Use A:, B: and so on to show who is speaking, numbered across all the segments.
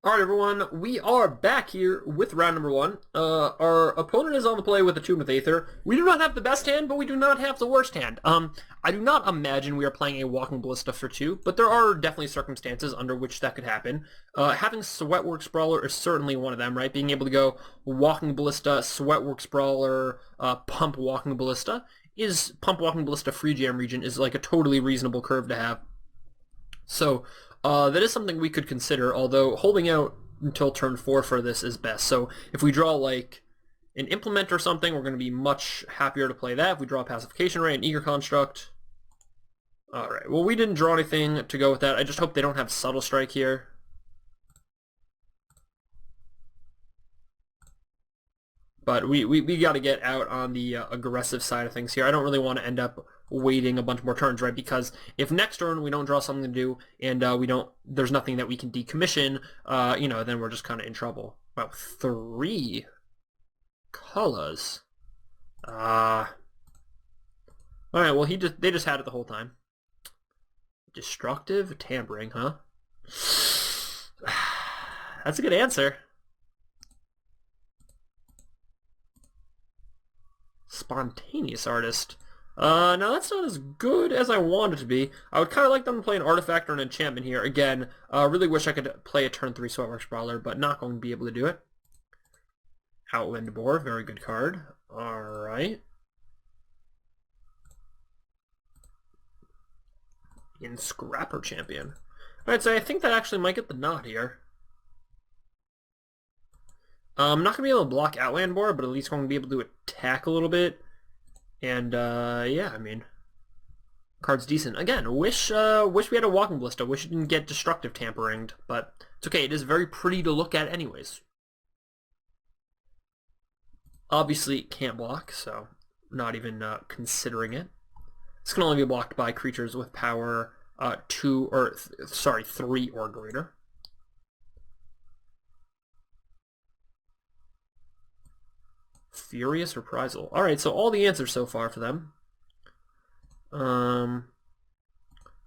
A: Alright everyone, we are back here with round number 1. Our opponent is on the play with a Tune with Aether. We do not have the best hand, but we do not have the worst hand. I do not imagine we are playing a Walking Ballista for 2, but there are definitely circumstances under which that could happen. Having Sweatworks Brawler is certainly one of them, right? Being able to go Walking Ballista, Sweatworks Brawler, Pump Walking Ballista free jam region is like a totally reasonable curve to have. So, that is something we could consider, although holding out until turn 4 for this is best. So if we draw like an Implement or something, we're going to be much happier to play that. If we draw a Pacification Ray, an Eager Construct. Alright, well we didn't draw anything to go with that. I just hope they don't have Subtle Strike here. But we got to get out on the aggressive side of things here. I don't really want to end up waiting a bunch more turns, right? Because if next turn we don't draw something to do and there's nothing that we can decommission, then we're just kind of in trouble. Wow, 3 colors. All right, well they just had it the whole time. Destructive Tampering, huh? That's a good answer. Spontaneous Artist. Now that's not as good as I want it to be. I would kind of like them to play an Artifact or an Enchantment here. Again, really wish I could play a turn 3 Sweatworks Brawler, but not going to be able to do it. Outland Boar, very good card. Alright. In Scrapper Champion. Alright, so I think that actually might get the nod here. I'm not going to be able to block Outland Boar, but at least going to be able to attack a little bit. And, yeah, I mean, card's decent. Again, wish we had a Walking Ballista. Wish it didn't get Destructive Tampering, but it's okay. It is very pretty to look at anyways. Obviously, can't block, so not even considering it. This can only be blocked by creatures with power 3 or greater. Furious Reprisal. Alright, so all the answers so far for them. I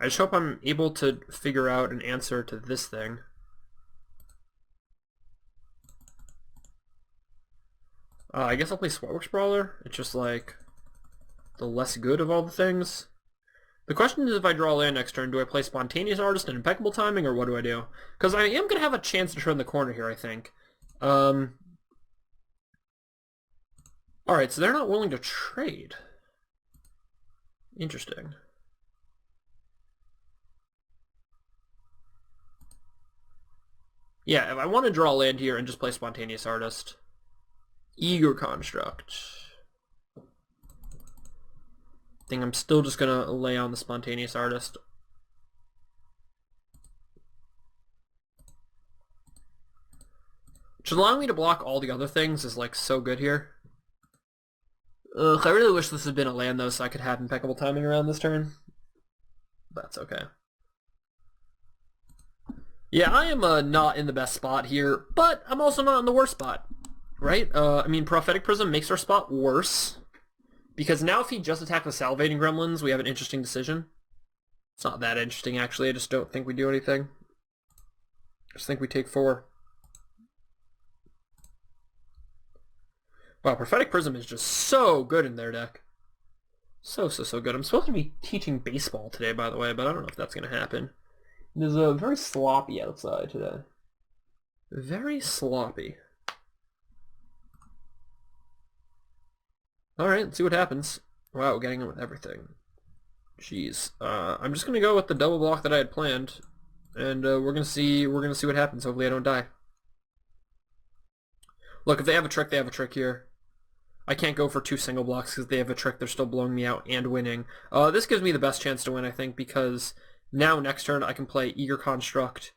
A: just hope I'm able to figure out an answer to this thing. I guess I'll play Sweatworks Brawler. It's just like the less good of all the things. The question is, if I draw land next turn, do I play Spontaneous Artist and Impeccable Timing, or what do I do? Because I am going to have a chance to turn the corner here, I think. Alright, so they're not willing to trade. Interesting. Yeah, if I want to draw land here and just play Spontaneous Artist. Eager Construct. I think I'm still just going to lay on the Spontaneous Artist. Which allowing me to block all the other things is like so good here. Ugh, I really wish this had been a land though so I could have Impeccable Timing around this turn. That's okay. Yeah, I am not in the best spot here, but I'm also not in the worst spot. Right? I mean, Prophetic Prism makes our spot worse. Because now if he just attacked with Salivating Gremlins, we have an interesting decision. It's not that interesting actually, I just don't think we do anything. I just think we take 4. Wow, Prophetic Prism is just so good in their deck. So good. I'm supposed to be teaching baseball today, by the way, but I don't know if that's going to happen. It is very sloppy outside today. Very sloppy. Alright, let's see what happens. Wow, getting it with everything. Jeez. I'm just going to go with the double block that I had planned, and we're going to see what happens. Hopefully I don't die. Look, if they have a trick, they have a trick here. I can't go for 2 single blocks because they have a trick. They're still blowing me out and winning. This gives me the best chance to win, I think, because now next turn I can play Eager Construct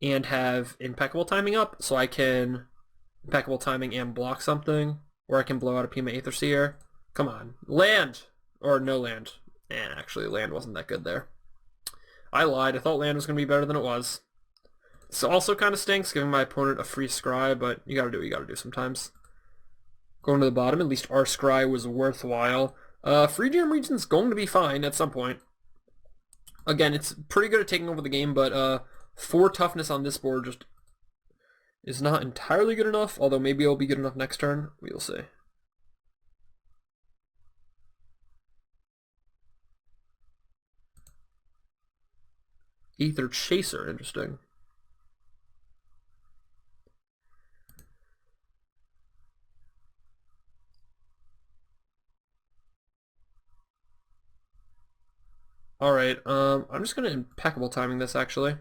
A: and have Impeccable Timing up, so I can Impeccable Timing and block something, or I can blow out a Pima Aether Seer. Come on. Land! Or no land. Actually, land wasn't that good there. I lied. I thought land was going to be better than it was. This also kind of stinks, giving my opponent a free scry, but you gotta do what you gotta do sometimes. Going to the bottom, at least our scry was worthwhile. Free jam region's going to be fine at some point. Again, it's pretty good at taking over the game, but 4 toughness on this board just is not entirely good enough, although maybe it'll be good enough next turn. We'll see. Aether Chaser, interesting. Alright, I'm just gonna impeccable timing this, actually.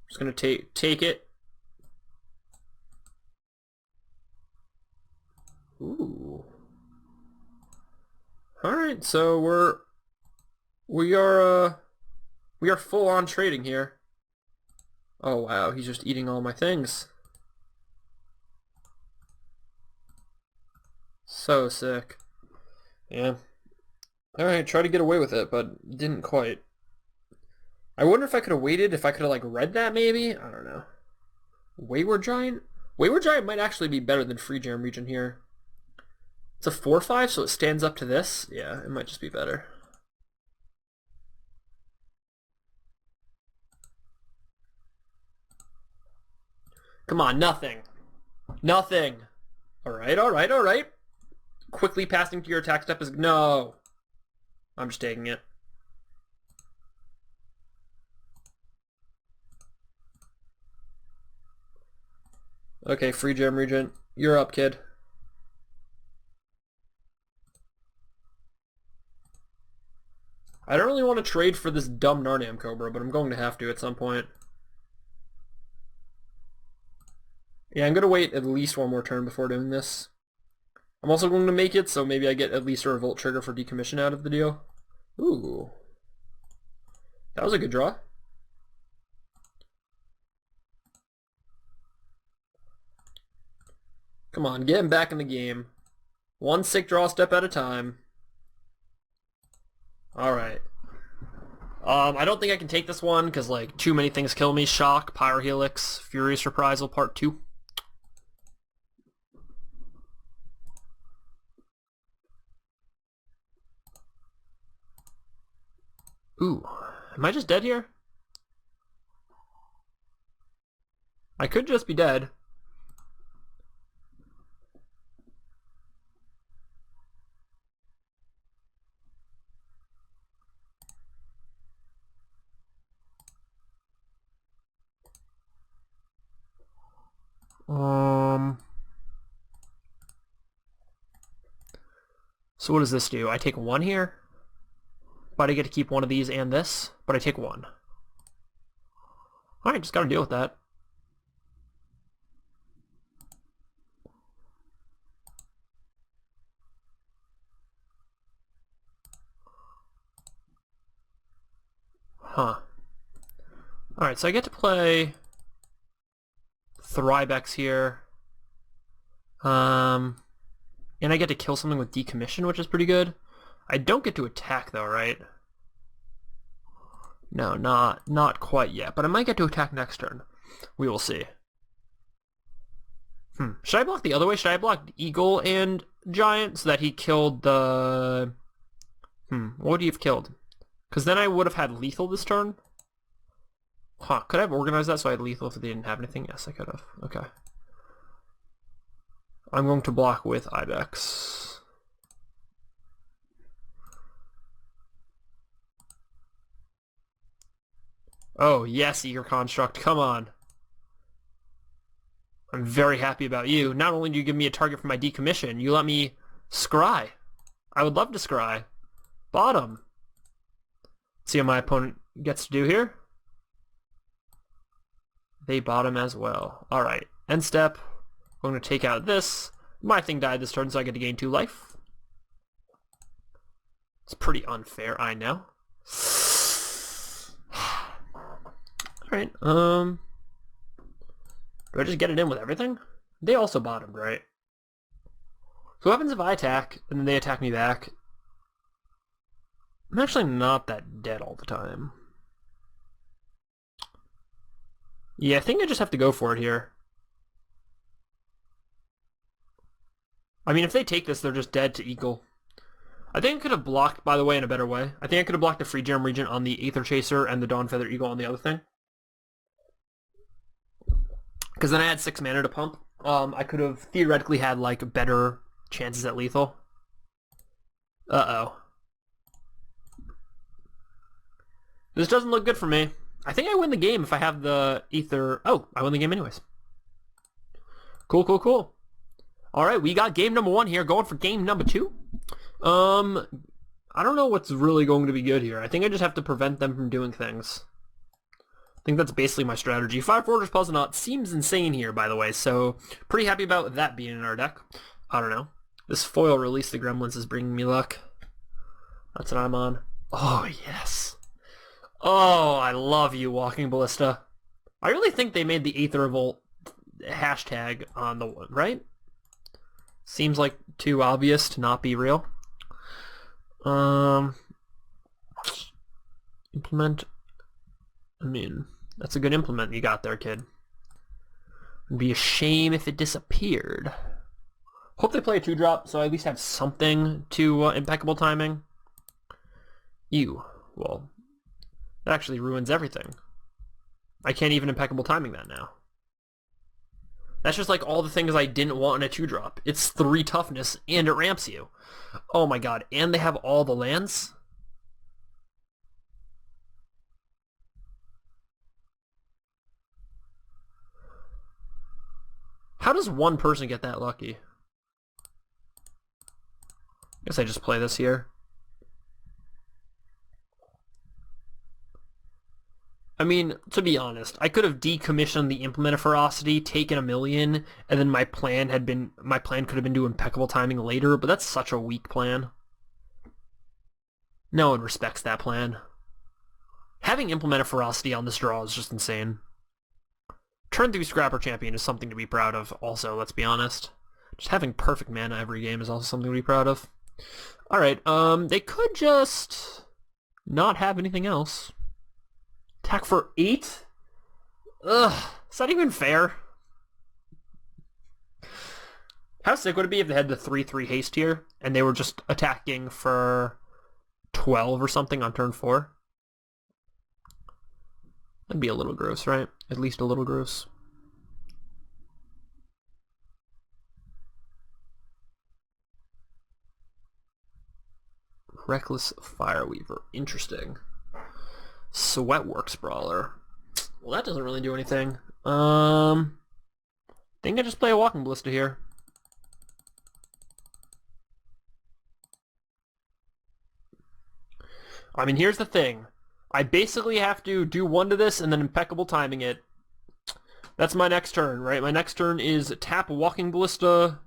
A: Just gonna take it. Ooh. Alright, so we are full on trading here. Oh wow, he's just eating all my things. So sick. Yeah. Alright, try to get away with it, but didn't quite. I wonder if I could have waited, if I could have like read that maybe? I don't know. Wayward Giant? Wayward Giant might actually be better than Free Jam Region here. It's a 4/5, so it stands up to this. Yeah, it might just be better. Come on, nothing. Nothing. Alright, alright, alright. Quickly passing to your attack step is... No. I'm just taking it. Okay, Free Jam Regent. You're up, kid. I don't really want to trade for this dumb Narniam Cobra, but I'm going to have to at some point. Yeah, I'm going to wait at least one more turn before doing this. I'm also going to make it, so maybe I get at least a Revolt trigger for decommission out of the deal. Ooh. That was a good draw. Come on, get him back in the game. One sick draw step at a time. Alright. I don't think I can take this one, because, like, too many things kill me. Shock, Pyrohelix, Furious Reprisal, Part 2. Ooh. Am I just dead here? I could just be dead. So what does this do? I take one here, but I get to keep one of these and this, but I take one. Alright, just gotta deal with that. Huh. Alright, so I get to play Thrybex here. And I get to kill something with decommission, which is pretty good. I don't get to attack though, right? No, not quite yet, but I might get to attack next turn. We will see. Should I block the other way? Should I block Eagle and Giant so that he killed the... What would he have killed? Because then I would have had lethal this turn. Huh, could I have organized that so I had lethal if they didn't have anything? Yes, I could have. Okay. I'm going to block with Ibex. Oh, yes, Eager Construct, come on. I'm very happy about you. Not only do you give me a target for my decommission, you let me scry. I would love to scry. Bottom. See what my opponent gets to do here? They bottom as well. Alright, end step. I'm going to take out this. My thing died this turn, so I get to gain 2 life. It's pretty unfair, I know. Alright, do I just get it in with everything? They also bottomed, right? So what happens if I attack, and then they attack me back? I'm actually not that dead all the time. Yeah, I think I just have to go for it here. I mean, if they take this, they're just dead to Eagle. I think I could have blocked, by the way, in a better way. I think I could have blocked the Free Jam Regent on the Aether Chaser and the Dawn Feather Eagle on the other thing. Because then I had 6 mana to pump. I could have theoretically had, like, better chances at lethal. Uh-oh. This doesn't look good for me. I think I win the game if I have the Aether... Oh, I win the game anyways. Cool, cool, cool. Alright, we got game number 1 here, going for game number 2. I don't know what's really going to be good here. I think I just have to prevent them from doing things. I think that's basically my strategy. 5 Fortress Puzzle Knot seems insane here, by the way, so pretty happy about that being in our deck. I don't know. This foil Release the Gremlins is bringing me luck. That's what I'm on. Oh, yes. Oh, I love you, Walking Ballista. I really think they made the Aether Revolt hashtag on the one, right? Seems like too obvious to not be real. Implement. I mean, that's a good implement you got there, kid. It'd be a shame if it disappeared. Hope they play a 2-drop, so I at least have something to impeccable timing. Ew. Well, that actually ruins everything. I can't even impeccable timing that now. That's just like all the things I didn't want in a 2-drop. It's 3 toughness, and it ramps you. Oh my god, and they have all the lands? How does one person get that lucky? Guess I just play this here. I mean, to be honest, I could have decommissioned the Implement of Ferocity, taken a million, and then my plan could have been to impeccable timing later, but that's such a weak plan. No one respects that plan. Having Implement of Ferocity on this draw is just insane. Turn 3 Scrapper Champion is something to be proud of also, let's be honest. Just having perfect mana every game is also something to be proud of. Alright, they could just not have anything else. Attack for 8? Ugh, is that even fair? How sick would it be if they had the 3/3 haste here, and they were just attacking for 12 or something on turn 4? That'd be a little gross, right? At least a little gross. Reckless Fireweaver. Interesting. Sweatworks Brawler. Well, that doesn't really do anything. Think I just play a Walking Ballista here. I mean, here's the thing. I basically have to do 1 to this and then impeccable timing it. That's my next turn, right? My next turn is tap Walking Ballista.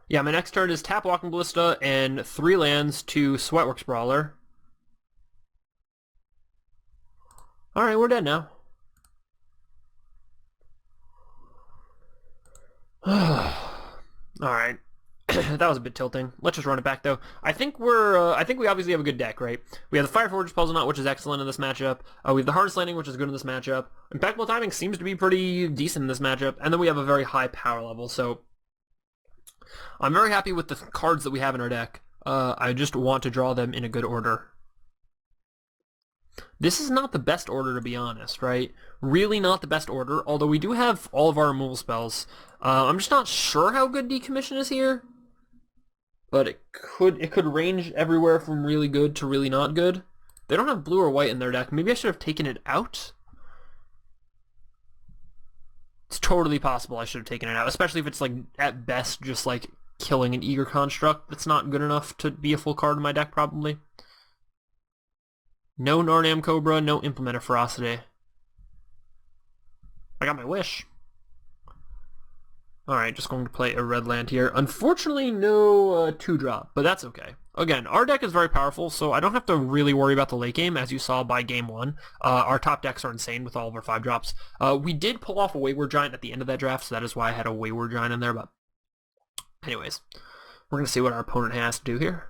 A: Yeah, my next turn is tap Walking Ballista and 3 lands to Sweatworks Brawler. Alright, we're dead now. Alright. That was a bit tilting. Let's just run it back, though. I think we obviously have a good deck, right? We have the Fire Forge Puzzle Knot, which is excellent in this matchup. We have the Harness Landing, which is good in this matchup. Impeccable Timing seems to be pretty decent in this matchup. And then we have a very high power level, so I'm very happy with the cards that we have in our deck. I just want to draw them in a good order. This is not the best order, to be honest, right? Really not the best order, although we do have all of our removal spells. I'm just not sure how good Decommission is here. But it could range everywhere from really good to really not good. They don't have blue or white in their deck. Maybe I should have taken it out? It's totally possible I should have taken it out, especially if it's, like, at best just, like, killing an Eager Construct that's not good enough to be a full card in my deck, probably. No Narnam Cobra, no Implement of Ferocity. I got my wish. Alright, just going to play a red land here. Unfortunately, no 2-drop, but that's okay. Again, our deck is very powerful, so I don't have to really worry about the late game, as you saw by game 1. Our top decks are insane with all of our 5-drops. We did pull off a Wayward Giant at the end of that draft, so that is why I had a Wayward Giant in there, but anyways, we're going to see what our opponent has to do here.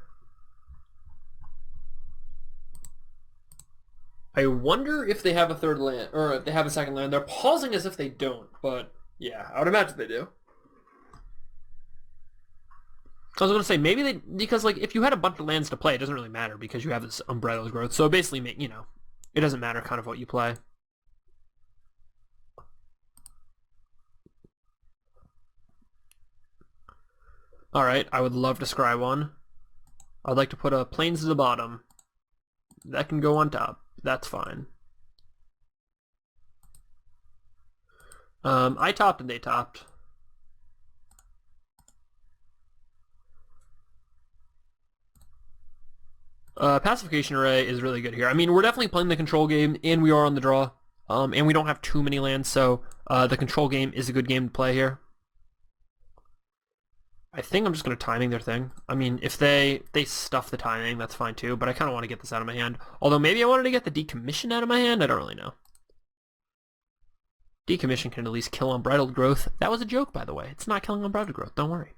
A: I wonder if they have a third land, or if they have a second land. They're pausing as if they don't, but yeah, I would imagine they do. I was going to say, maybe they, because, like, if you had a bunch of lands to play, it doesn't really matter because you have this Umbrella's Growth. So basically, you know, it doesn't matter kind of what you play. Alright, I would love to scry one. I'd like to put a plains at the bottom. That can go on top. That's fine. I topped and they topped. Pacification Array is really good here. I mean, we're definitely playing the control game, and we are on the draw. And we don't have too many lands, so the control game is a good game to play here. I think I'm just going to timing their thing. I mean, if they stuff the timing, that's fine too, but I kind of want to get this out of my hand. Although maybe I wanted to get the decommission out of my hand, I don't really know. Decommission can at least kill Unbridled Growth. That was a joke, by the way. It's not killing Unbridled Growth, don't worry.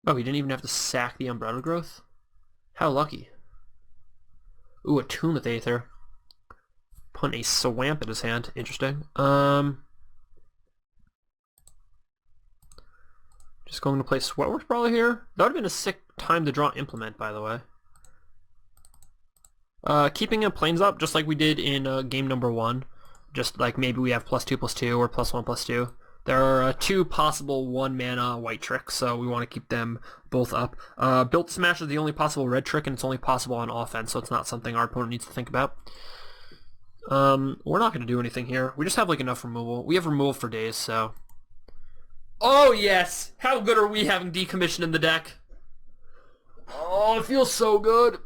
A: Oh, he didn't even have to sack the Unbridled Growth? How lucky. Ooh, a Tomb with Aether. Putting a Swamp in his hand. Interesting. Just going to play Sweatworks Brawler here. That would have been a sick time to draw Implement, by the way. Keeping a Plains up, just like we did in game number 1. Just like maybe we have +2/+2 or +1/+2. There are 2 possible 1-mana white tricks, so we want to keep them both up. Built Smash is the only possible red trick, and it's only possible on offense, so it's not something our opponent needs to think about. We're not going to do anything here. We just have like enough removal. We have removal for days, so... Oh yes! How good are we having decommission in the deck? Oh, it feels so good!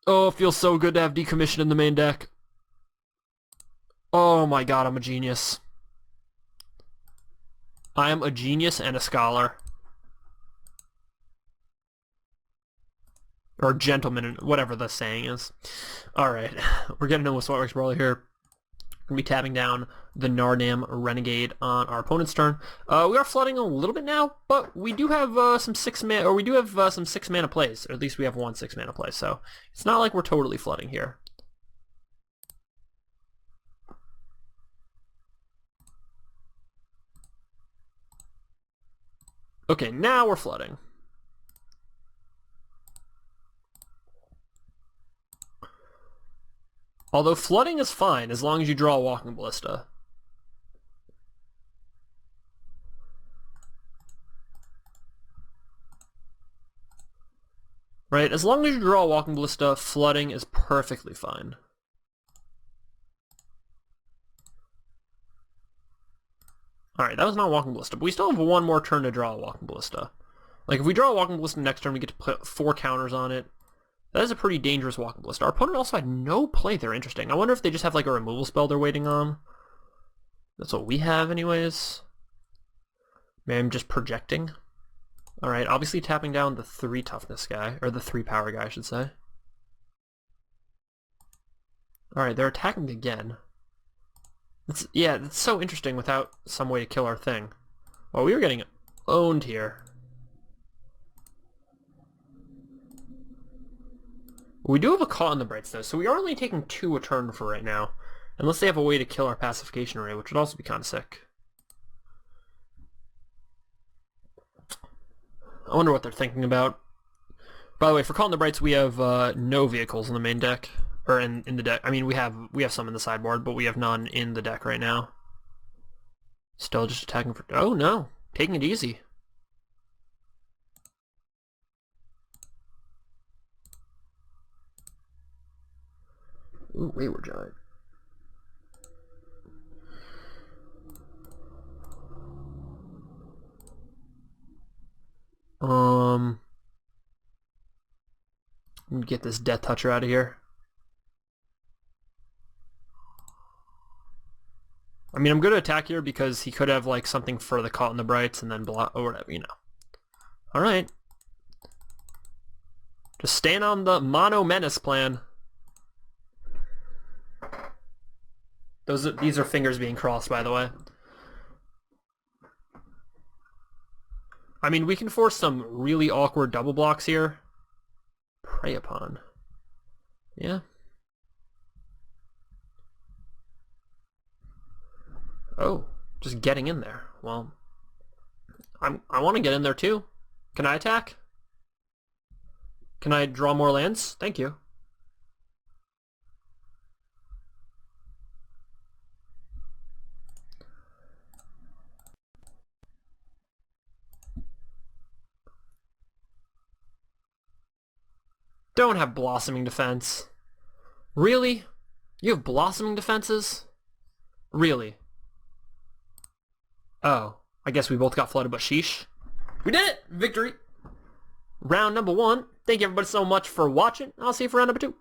A: Oh, it feels so good to have decommission in the main deck. Oh my god, I'm a genius. I am a genius and a scholar. Or gentleman, whatever the saying is. Alright, we're getting into a Sweatworks Brawler here. We're going to be tapping down the Narnam Renegade on our opponent's turn. We are flooding a little bit now, but we do have some 6-mana, or we do have some 6-mana plays. Or at least we have one 6-mana play, so it's not like we're totally flooding here. Okay, now we're flooding. Although flooding is fine as long as you draw a Walking Ballista. Right, as long as you draw a Walking Ballista, flooding is perfectly fine. Alright, that was not a Walking Ballista, but we still have one more turn to draw a Walking Ballista. Like, if we draw a Walking Ballista next turn, we get to put 4 counters on it. That is a pretty dangerous Walking Ballista. Our opponent also had no play there. Interesting. I wonder if they just have like a removal spell they're waiting on. That's what we have anyways. Maybe I'm just projecting. Alright, obviously tapping down the 3 toughness guy, or the 3 power guy I should say. Alright, they're attacking again. Yeah, it's so interesting without some way to kill our thing. Well, we were getting owned here. We do have a Caught in the Brights though, so we are only taking 2 a turn for right now. Unless they have a way to kill our Pacification Array, which would also be kind of sick. I wonder what they're thinking about. By the way, for Caught in the Brights, we have no vehicles in the main deck. Or in the deck. I mean, we have some in the sideboard, but we have none in the deck right now. Still just attacking for... Oh no! Taking it easy. Ooh, Wayward Giant. Let me get this Death Toucher out of here. I mean, I'm going to attack here because he could have like something for the Caught in the Brights and then block or whatever, you know. Alright. Just staying on the Mono Menace plan. These are fingers being crossed, by the way. I mean, we can force some really awkward double blocks here. Prey Upon. Yeah. Oh, just getting in there. Well, I want to get in there too. Can I attack? Can I draw more lands? Thank you. Don't have blossoming defense. Really? You have blossoming defenses? Really? Oh, I guess we both got flooded, but sheesh. We did it! Victory! Round number 1. Thank you everybody so much for watching. I'll see you for round number 2.